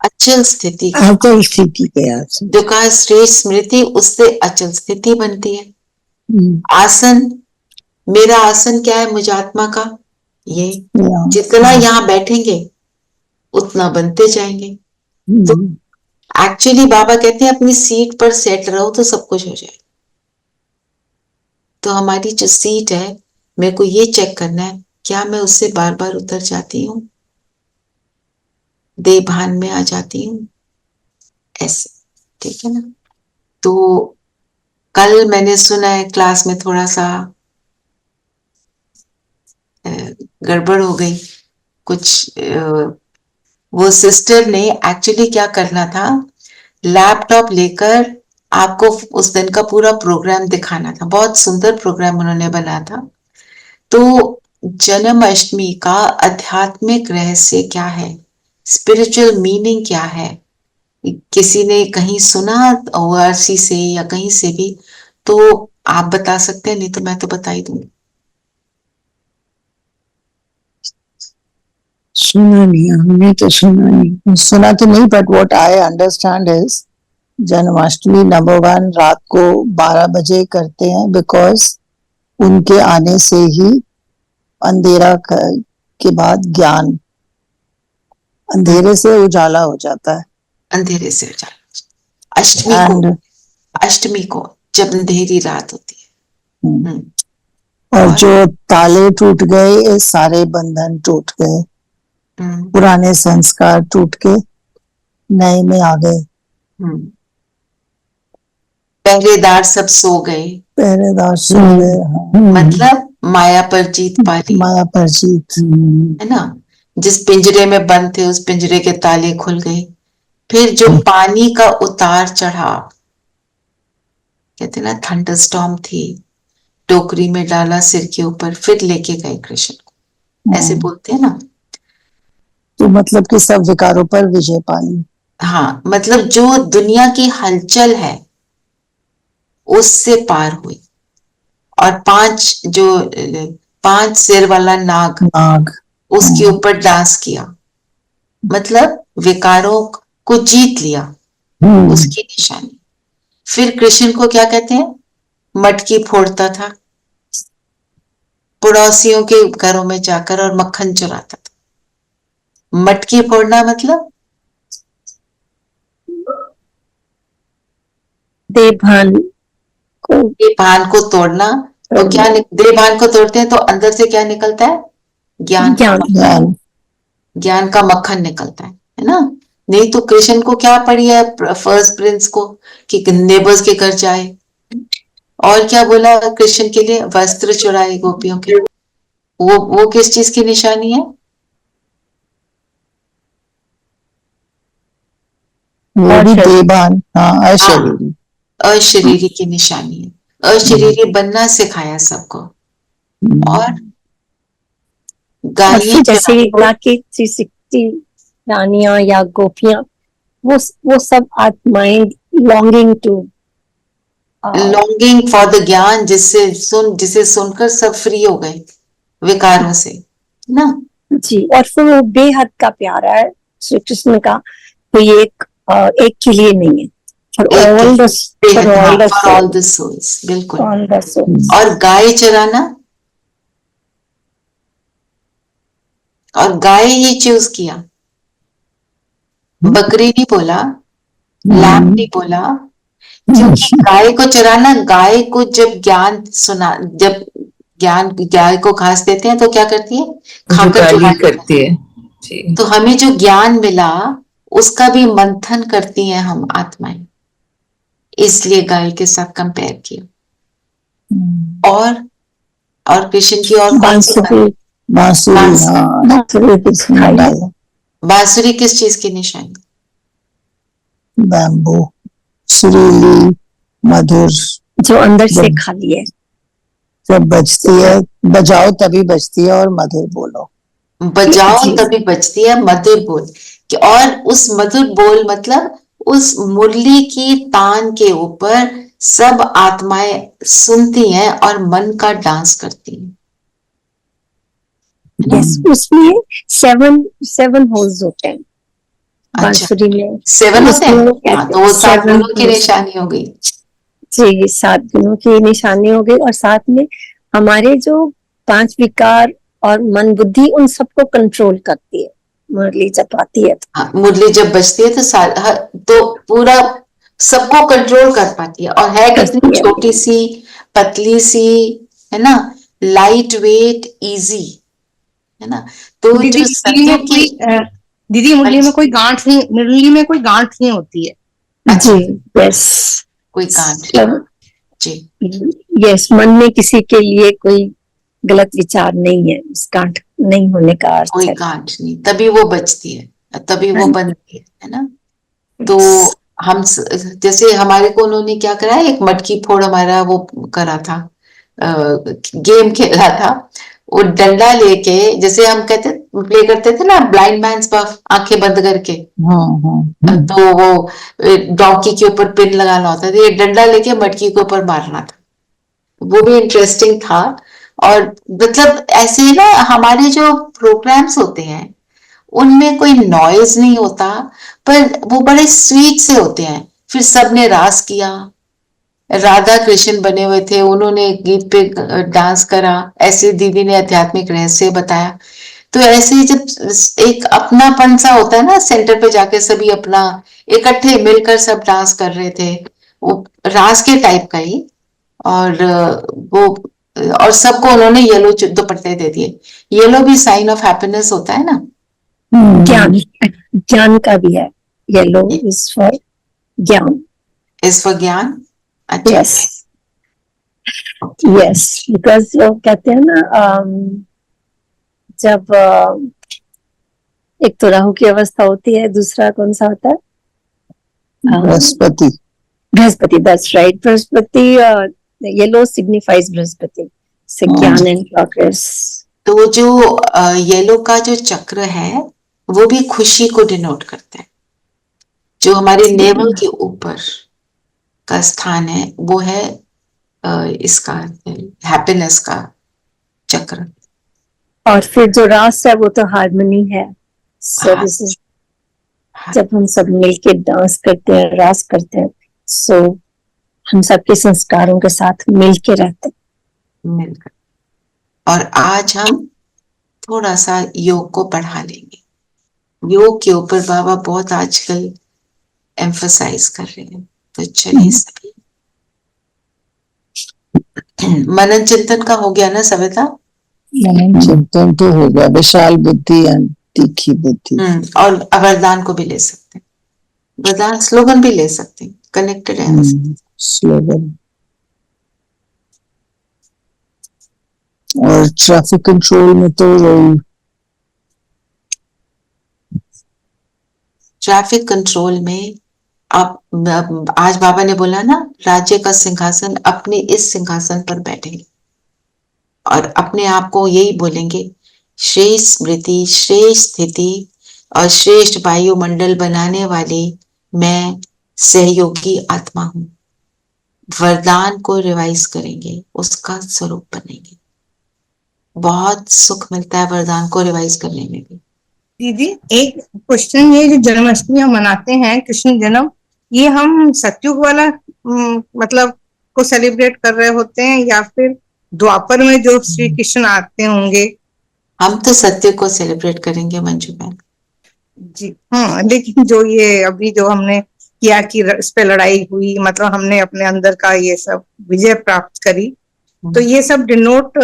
अचल स्थिति, अचल स्थिति के आसन, जो कहा श्रेष्ठ स्मृति, उससे अचल स्थिति बनती है। आसन, मेरा आसन क्या है, मुझ आत्मा का, ये जितना यहाँ बैठेंगे उतना बनते जाएंगे। एक्चुअली बाबा कहते हैं अपनी सीट पर सेट रहो तो सब कुछ हो जाए। तो हमारी जो सीट है, मेरे को ये चेक करना है क्या मैं उससे बार बार उतर जाती हूँ, देह भान में आ जाती हूँ, ऐसे, ठीक है ना। तो कल मैंने सुना है क्लास में थोड़ा सा गड़बड़ हो गई कुछ। वो सिस्टर ने एक्चुअली क्या करना था, लैपटॉप लेकर आपको उस दिन का पूरा प्रोग्राम दिखाना था। बहुत सुंदर प्रोग्राम उन्होंने बनाया था। तो जन्माष्टमी का आध्यात्मिक रहस्य क्या है, स्पिरिचुअल मीनिंग क्या है, किसी ने कहीं सुना ओआरसी से या कहीं से भी, तो आप बता सकते हैं, नहीं तो मैं तो बता ही दूंगी। सुना नहीं, हमने तो सुना नहीं, सुना तो नहीं, but what I understand is Janmashtami number 1 रात को 12 बजे करते हैं, बिकॉज उनके आने से ही अंधेरा के बाद ज्ञान, अंधेरे से उजाला हो जाता है। अंधेरे से उजाला अष्टमी को जब अंधेरी रात होती है। और जो ताले टूट गए, ये सारे बंधन टूट गए, पुराने संस्कार टूट के नए में आ गए। पहरेदार सब सो गए, पहरेदार सो गए, मतलब माया पर जीत पा ली। माया पर जीत, है ना। जिस पिंजरे में बंद थे उस पिंजरे के ताले खुल गए। फिर जो पानी का उतार चढ़ाव, कहते ना थंडरस्टॉर्म थी, टोकरी में डाला सिर के ऊपर, फिर लेके गए कृष्ण को, ऐसे बोलते हैं ना। तो मतलब कि सब विकारों पर विजय पाई। हाँ, मतलब जो दुनिया की हलचल है उससे पार हुई। और 5 सिर वाला नाग उसके ऊपर डांस किया, मतलब विकारों को जीत लिया, उसकी निशानी। फिर कृष्ण को क्या कहते हैं, मटकी फोड़ता था पड़ोसियों के घरों में जाकर और मक्खन चुराता था। मटकी फोड़ना मतलब देवभान को तोड़ना। तो क्या देवभान को तोड़ते हैं तो अंदर से क्या निकलता है, ज्ञान का मक्खन निकलता है ना। नहीं तो कृष्ण को क्या पड़ी है फर्स्ट प्रिंस को कि नेबर्स के घर जाए, और क्या बोला कृष्ण के लिए, वस्त्र चुराए गोपियों के। वो किस चीज की निशानी है, देवभान, अशरीरी की निशानी है। अशरीरी बनना सिखाया सबको। और गाय जैसे बाकी 360 रानियां या गोपियां, वो सब आत्माएं लॉन्गिंग फॉर द ज्ञान, जिसे सुनकर सब फ्री हो गए विकारों से ना जी। और फिर वो बेहद का प्यारा है श्री कृष्ण का, कोई एक के लिए नहीं है, फॉर ऑल द सोल्स, बिल्कुल। और गाय चराना, और गाय ही चूज किया, बकरी नहीं बोला, लैम्प नहीं बोला, क्योंकि गाय को चराना, गाय को जब गाय को घास देते हैं तो क्या करती है, खाकर करती है जी। तो हमें जो ज्ञान मिला उसका भी मंथन करती हैं हम आत्माएं, इसलिए गाय के साथ कंपेयर किया। और कृष्ण की और बांसुरी किस चीज की निशानी, बैम्बू, सुरीली, मधुर, जो अंदर से खाली है, जब बजती है, बजाओ तभी बजती है, और मधुर बोलो, बजाओ तभी बजती है, मधुर बोल। और उस मधुर बोल मतलब उस मुरली की तान के ऊपर सब आत्माएं सुनती हैं और मन का डांस करती हैं। उसमें 7 होल्स होते हैं। बांसुरी में 7 होते हैं, तो वो 7 गुणों की निशानी हो गई जी, 7 गुणों की निशानी हो गई। और साथ में हमारे जो 5 विकार और मन बुद्धि, उन सबको कंट्रोल करती है। मुरली जब आती है तो। हाँ, मुरली जब बजती है तो पूरा सबको कंट्रोल कर पाती है, और है कितनी करती है। छोटी सी, पतली सी, है ना, लाइट वेट, इजी, है ना। तो दीदी जो सत्य की, दीदी मुरली में कोई गांठ नहीं, मुरली में कोई गांठ नहीं होती है। अच्छा, जी, यस, कोई गांठ, जी, यस, मन में किसी के लिए कोई गलत विचार नहीं है, उस गांठ नहीं होने का अर्थ कोई है। गांठ नहीं, तभी वो बचती है, तभी वो हाँ। बनती है ना। तो हम जैसे हमारे को उन्होंने क्या करा है, एक मटकी फोड़ हमारा वो करा था, गेम खेला था। वो डंडा लेके, जैसे हम कहते प्ले करते थे ना, ब्लाइंड मैन्स पफ, आंखें बंद करके, तो वो डॉगी के ऊपर पिन लगाना होता था, ये डंडा लेके मटकी के ऊपर मारना था। वो भी इंटरेस्टिंग था। और मतलब ऐसे ही ना हमारे जो प्रोग्राम्स होते हैं उनमें कोई नॉइज नहीं होता, पर वो बड़े स्वीट से होते हैं। फिर सबने रास किया, राधा कृष्ण बने हुए थे, उन्होंने गीत पे डांस करा, ऐसे दीदी ने आध्यात्मिक रहस्य बताया। तो ऐसे ही जब एक अपनापन सा होता है ना, सेंटर पे जाके सभी अपना इकट्ठे मिलकर सब डांस कर रहे थे, वो रास के टाइप का ही। और वो और सबको उन्होंने येलो दुपट्टे दे दिए। येलो भी साइन ऑफ हैप्पीनेस होता है ना। ज्ञान, ज्ञान का भी है, येलो इज फॉर ज्ञान। इस फॉर ज्ञान, अच्छा, यस, यस, बिकॉज लोग कहते हैं ना, जब एक तो राहु की अवस्था होती है, दूसरा कौन सा होता है, Brihaspati. Brihaspati, that's right, Brihaspati, yellow signifies Brihaspati से ज्ञान एंड प्रोग्रेस। तो जो येलो का जो चक्र है वो भी खुशी को डिनोट करता है। जो हमारे नेवल के ऊपर का स्थान है वो है इसका हैप्पीनेस का चक्र। और फिर जो रास है वो तो हार्मनी है। सो हाँ, दिस इज, जब हम सब मिलके डांस करते हैं, रास करते हैं, सो हम सबके संस्कारों के साथ मिलके रहते हैं। मिलकर। और आज हम थोड़ा सा योग को बढ़ा लेंगे। योग के ऊपर बाबा बहुत आजकल एम्फसाइज कर रहे हैं, तो चलिए सभी मनन चिंतन का हो गया ना सविता? मनन चिंतन तो हो गया, विशाल बुद्धि एंड तीखी बुद्धि। और वरदान को भी ले सकते हैं, वरदान स्लोगन भी ले सकते हैं, कनेक्टेड है स्लोगन। और ट्रैफिक कंट्रोल में तो वही ट्रैफिक कंट्रोल में आप आज बाबा ने बोला ना, राज्य का सिंहासन, अपने इस सिंहासन पर बैठेंगे और अपने आप को यही बोलेंगे, श्रेष्ठ स्मृति, श्रेष्ठ स्थिति और श्रेष्ठ वायुमंडल बनाने वाले मैं सहयोगी आत्मा हूं। वरदान को रिवाइज करेंगे, उसका स्वरूप बनेंगे। बहुत सुख मिलता है वरदान को रिवाइज करने में भी। दीदी एक क्वेश्चन, ये जो जन्माष्टमी हम मनाते हैं, कृष्ण जन्म, ये हम सतयुग वाला मतलब को सेलिब्रेट कर रहे होते हैं या फिर द्वापर में जो श्री कृष्ण आते होंगे? हम तो सत्य को सेलिब्रेट करेंगे मंजू बहन जी हाँ, लेकिन जो ये अभी जो हमने किया कि इस पे लड़ाई हुई, मतलब हमने अपने अंदर का ये सब विजय प्राप्त करी, तो ये सब डिनोट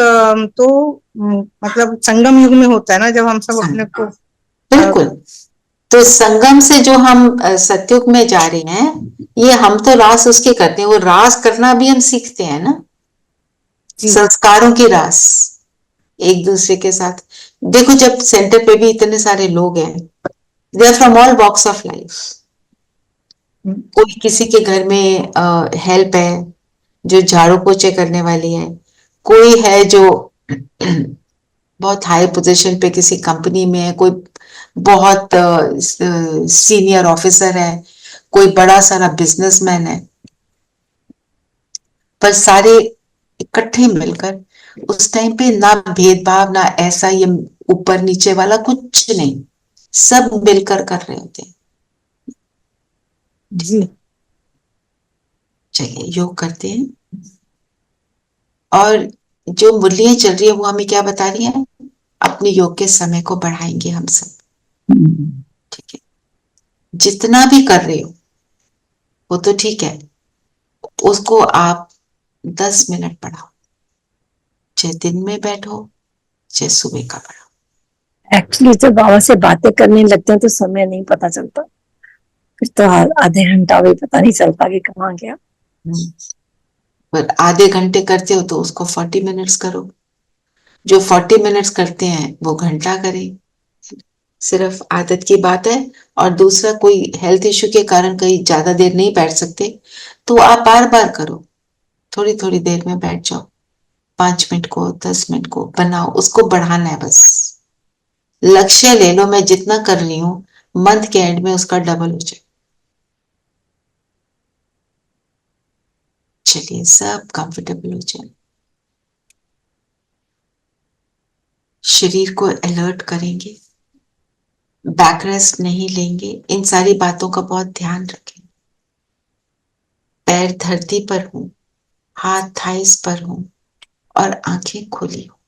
तो मतलब संगम युग में होता है ना, जब हम सब अपने को। बिल्कुल। तो संगम से जो हम सतयुग में जा रहे हैं, ये हम तो रास उसके करते हैं, वो रास करना भी हम सीखते हैं ना, संस्कारों की रास एक दूसरे के साथ। देखो जब सेंटर पे भी इतने सारे लोग हैं, they are from all walks of life. कोई किसी के घर में हेल्प है जो झाड़ू पोछे करने वाली है, कोई है जो बहुत हाई पोजीशन पे किसी कंपनी में है, कोई बहुत सीनियर ऑफिसर है, कोई बड़ा सारा बिजनेसमैन है, पर सारे इकट्ठे मिलकर उस टाइम पे ना भेदभाव, ना ऐसा ये ऊपर नीचे वाला कुछ नहीं, सब मिलकर कर रहे होते हैं। जी चलिए योग करते हैं। और जो मुरलियां चल रही है वो हमें क्या बता रही है? अपने योग के समय को बढ़ाएंगे हम सब। ठीक है, जितना भी कर रहे हो वो तो ठीक है, उसको आप 10 मिनट पढ़ाओ, चाहे दिन में बैठो चाहे सुबह का पढ़ो। एक्चुअली जब बाबा से बातें करने लगते हैं तो समय नहीं पता चलता, फिर तो आधे घंटा भी पता नहीं चलता कि कहाँ गया। पर आधे घंटे करते हो तो उसको 40 मिनट्स करो, जो 40 मिनट्स करते हैं वो घंटा करें। सिर्फ आदत की बात है। और दूसरा, कोई हेल्थ इश्यू के कारण कहीं ज्यादा देर नहीं बैठ सकते तो आप बार बार करो, थोड़ी थोड़ी देर में बैठ जाओ, 5 मिनट को 10 मिनट को बनाओ, उसको बढ़ाना है बस। लक्ष्य ले लो, मैं जितना कर रही हूँ मंथ के एंड में उसका डबल हो जाए। चलिए सब कंफर्टेबल हो जाए, शरीर को अलर्ट करेंगे, बैक रेस्ट नहीं लेंगे, इन सारी बातों का बहुत ध्यान रखें। पैर धरती पर हो, हाथ थाइस पर हो और आंखें खुली हो,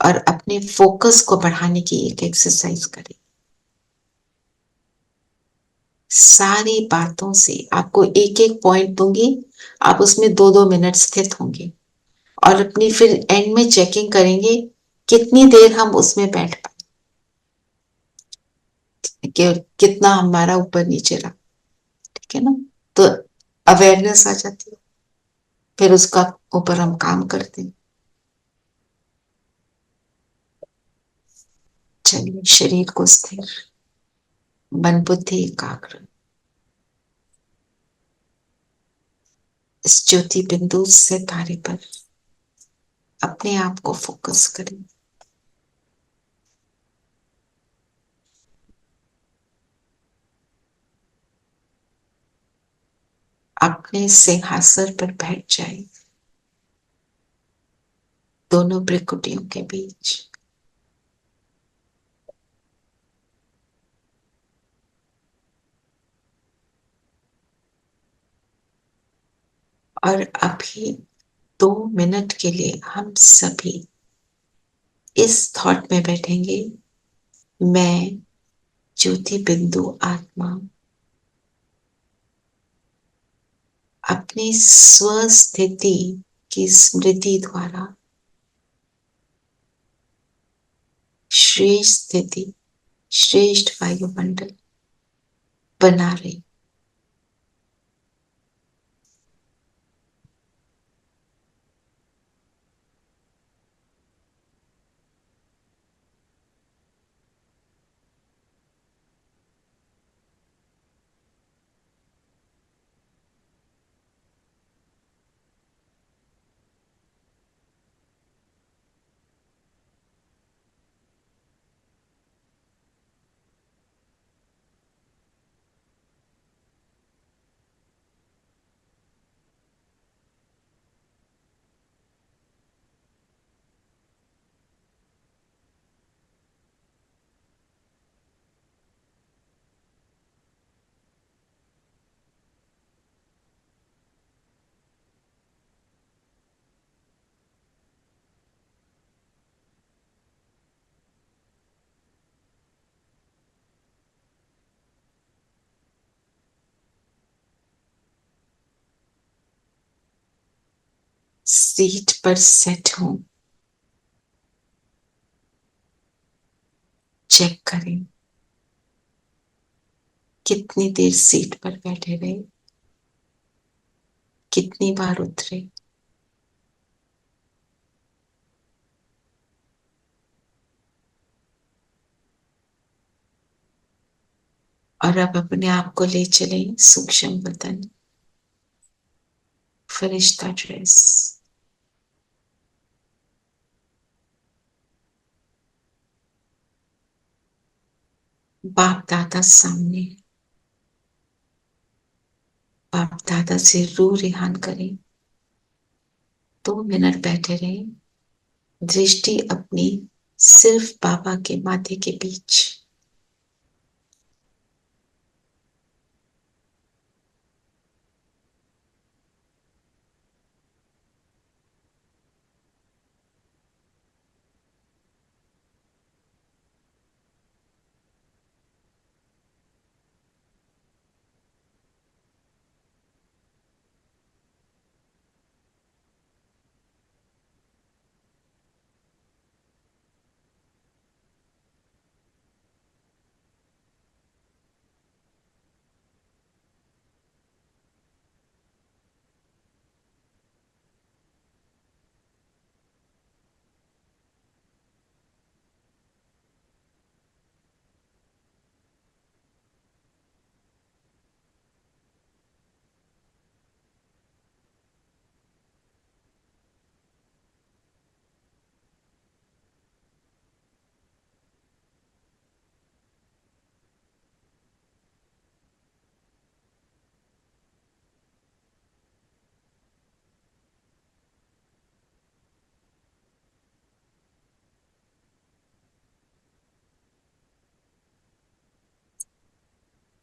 और अपने फोकस को बढ़ाने की एक एक्सरसाइज करें। सारी बातों से आपको एक एक पॉइंट दूंगी, आप उसमें 2-2 मिनट स्थित होंगे और अपनी फिर एंड में चेकिंग करेंगे कितनी देर हम उसमें बैठ पाए, कि कितना हमारा ऊपर नीचे रहा। ठीक है ना, तो अवेयरनेस आ जाती है, फिर उसका ऊपर हम काम करते हैं। चलिए शरीर को स्थिर, मन बुद्धि एकाग्र, इस ज्योति बिंदु से तारे पर अपने आप को फोकस करें। अपने सिंहासन पर बैठ जाए, दोनों भ्रिकुटियों के बीच। और अभी 2 मिनट के लिए हम सभी इस थॉट में बैठेंगे, मैं ज्योति बिंदु आत्मा अपनी स्वस्थिति की स्मृति द्वारा श्रेष्ठ स्थिति, श्रेष्ठ वायुमंडल बना रही। सीट पर सेट हूं, चेक करें कितनी देर सीट पर बैठे रहे, कितनी बार उतरे। और अब अपने आप को ले चलें सूक्ष्म वतन, फरिश्ता ड्रेस, बाप दादा सामने, बाप दादा से रूह रिहान करें। 2 मिनट बैठे रहें, दृष्टि अपनी सिर्फ बाबा के माथे के बीच।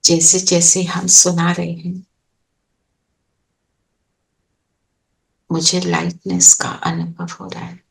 जैसे जैसे हम सुना रहे हैं, मुझे लाइटनेस का अनुभव हो रहा है।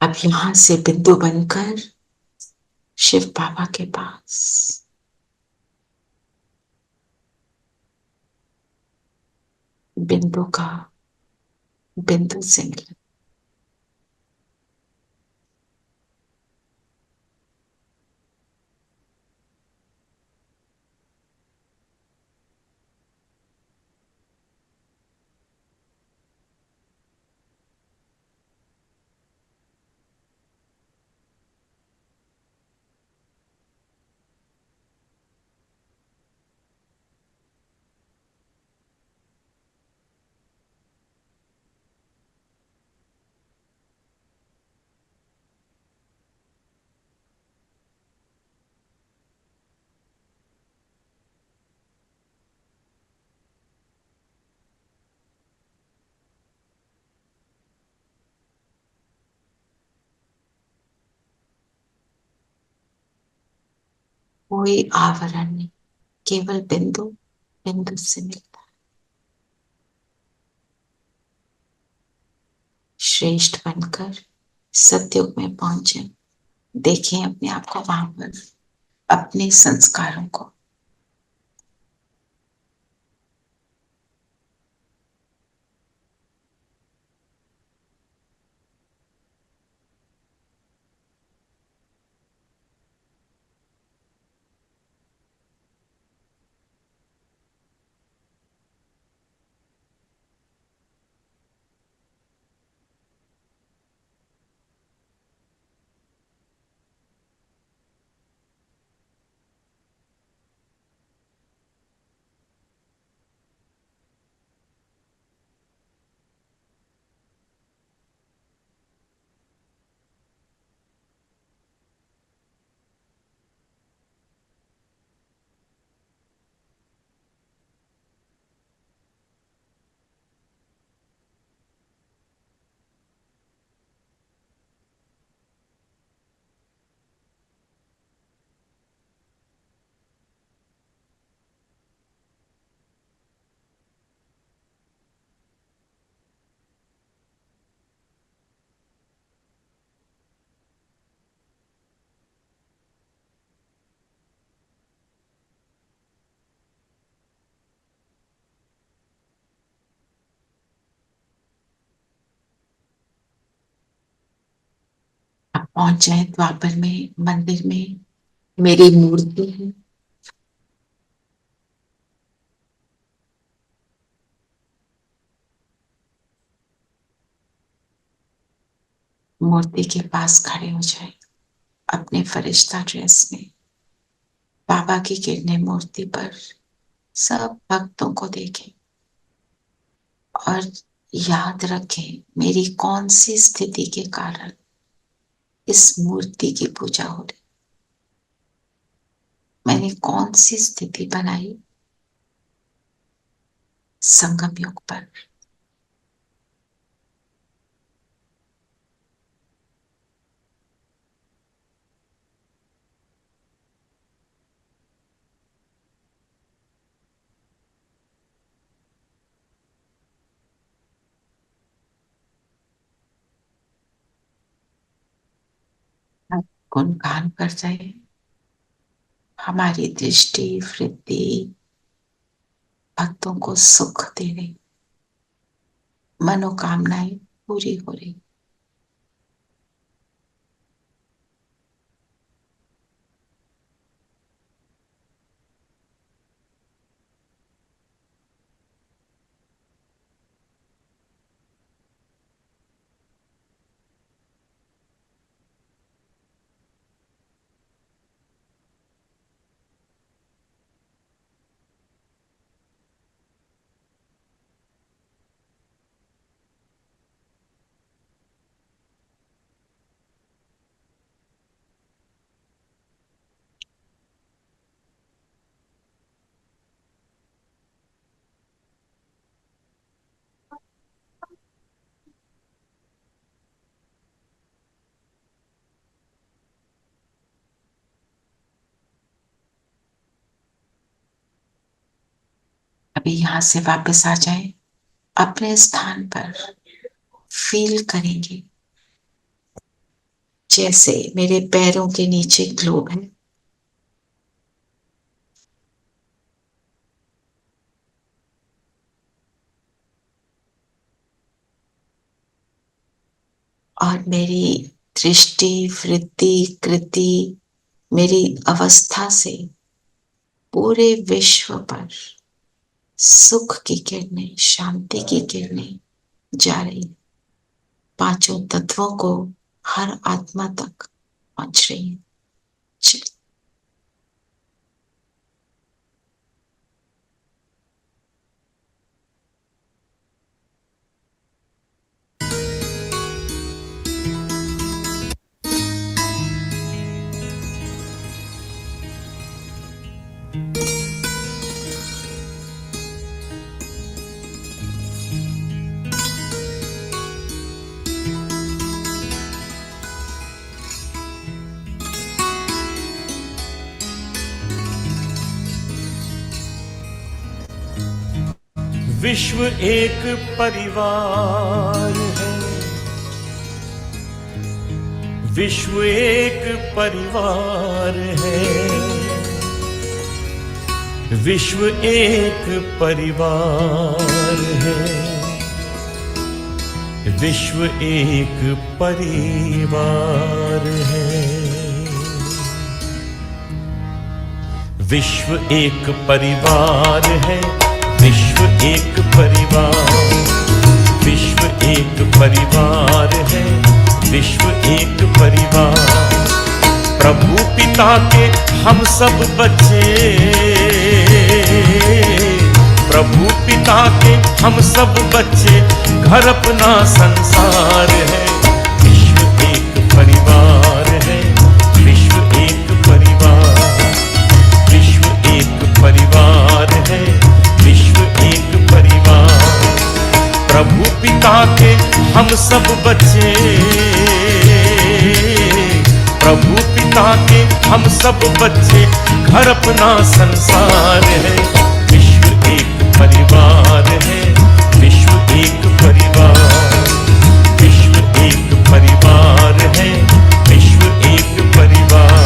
अब यहां से बिंदु बनकर शिव बाबा के पास बिंदु का बिंदु से मिलन। कोई आवरण नहीं, केवल बिंदु बिंदु से मिलता है। श्रेष्ठ बनकर सतयुग में पहुंचे। देखें अपने आप को वहां पर, अपने संस्कारों को। अब पहुंच जाए द्वापर में, मंदिर में मेरी मूर्ति है। मूर्ति के पास खड़े हो जाए अपने फरिश्ता ड्रेस में। बाबा की किरणें मूर्ति पर, सब भक्तों को देखें और याद रखें मेरी कौन सी स्थिति के कारण इस मूर्ति की पूजा हो रही। मैंने कौन सी स्थिति बनाई संगम युग पर। गुणगान कर रहे, हमारी दृष्टि वृद्धि भक्तों को सुख दे रही, मनोकामनाएं पूरी हो रही। अभी यहां से वापस आ जाए, अपने स्थान पर फील करेंगे जैसे मेरे पैरों के नीचे ग्लोब है, और मेरी दृष्टि वृद्धि कृति मेरी अवस्था से पूरे विश्व पर सुख की किरणें, शांति की किरणें जा रही, पांचों तत्वों को हर आत्मा तक पहुंच रही है। चलिए विश्व एक परिवार है, विश्व एक परिवार है, विश्व एक परिवार है, विश्व एक परिवार है, विश्व एक परिवार है, विश्व एक परिवार, विश्व एक परिवार है, विश्व एक परिवार। प्रभु पिता के हम सब बच्चे, प्रभु पिता के हम सब बच्चे, घर अपना संसार है। विश्व एक परिवार है, विश्व एक परिवार, विश्व एक परिवार है, विश्व एक परिवार। प्रभु पिता के हम सब बच्चे, प्रभु पिता के हम सब बच्चे, घर अपना संसार है। विश्व एक परिवार है, विश्व एक परिवार, विश्व एक परिवार है, विश्व एक परिवार।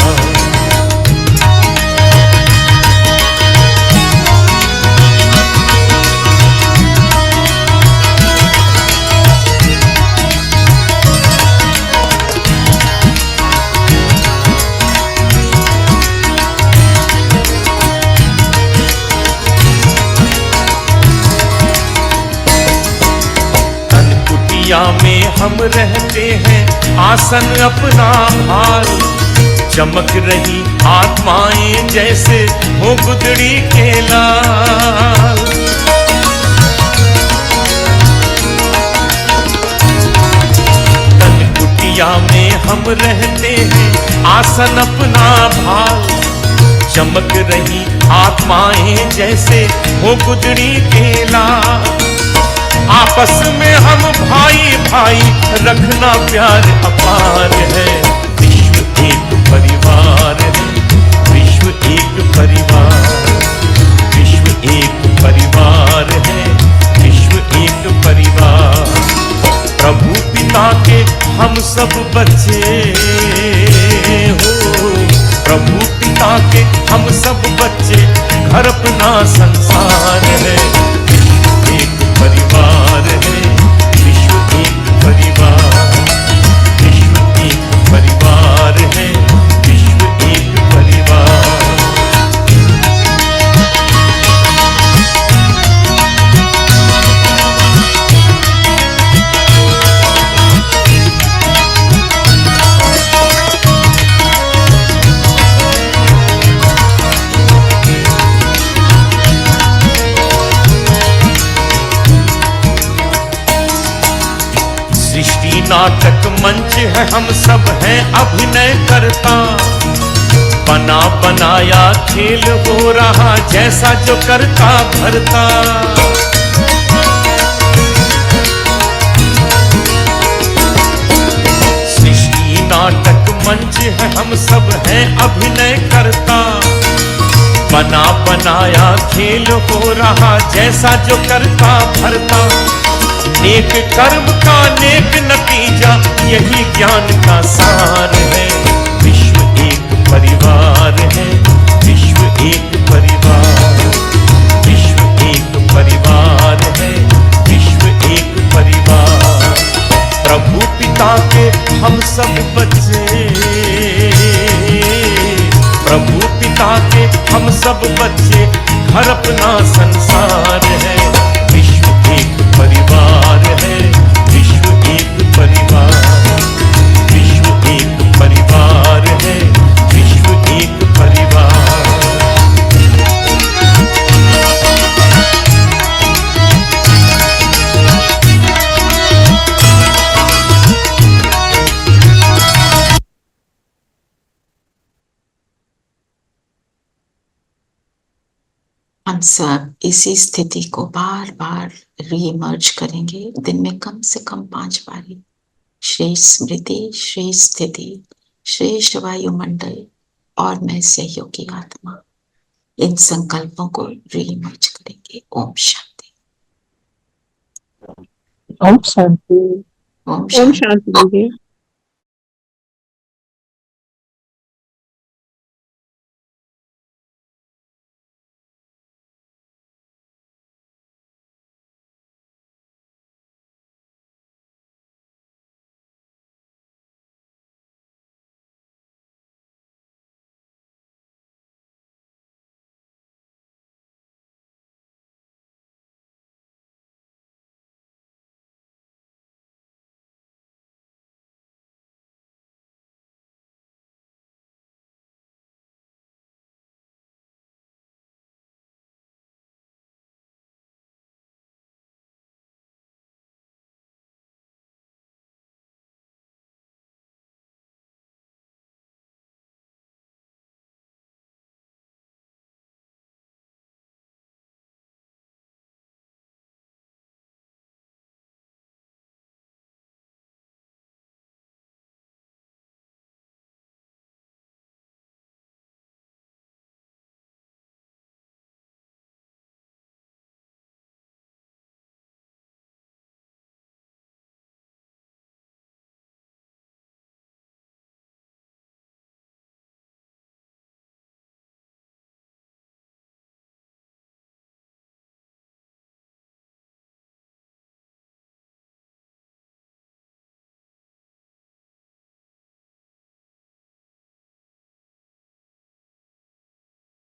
में हम रहते हैं आसन अपना भार, चमक रही आत्माएं जैसे हो गुदड़ी के लाल। तन कुटिया में हम रहते हैं आसन अपना भार, चमक रही आत्माएं जैसे हो गुदड़ी के लाल। आपस में हम भाई भाई रखना प्यार अपार है। विश्व एक परिवार है, विश्व एक परिवार, विश्व एक परिवार है, विश्व एक परिवार। प्रभु पिता के हम सब बच्चे पिता के हम सब बच्चे, घर अपना संसार है। विश्व एक परिवार है, विश्व एक परिवार, विश्व एक परिवार है, विश्व एक परिवार। सृष्टि नाटक मंच है, हम सब हैं अभिनय करता। बना बनाया खेल हो रहा, जैसा जो करता भरता। सृष्टि नाटक मंच है, हम सब हैं अभिनय करता। बना बनाया खेल हो रहा, जैसा जो करता भरता। नेक कर्म का नेक नतीजा, यही ज्ञान का सार है। विश्व एक परिवार है, विश्व एक परिवार, विश्व एक परिवार है, विश्व एक परिवार। प्रभु पिता के हम सब बच्चे, प्रभु पिता के हम सब बच्चे, घर अपना संसार है। विश्व एक परिवार है, विश्व एक परिवार, विश्व एक परिवार है, विश्व एक परिवार। हम सब इसी स्थिति को बार बार रीइमर्ज करेंगे, दिन में कम से कम 5 बारी। श्रेष्ठ स्मृति, श्रेष्ठ स्थिति, श्रेष्ठ वायुमंडल और मैं सहयोगी आत्मा, इन संकल्पों को रीइमर्ज करेंगे। ओम शांति। ओम शांति। ओम ओम शांति। शांति दीदी।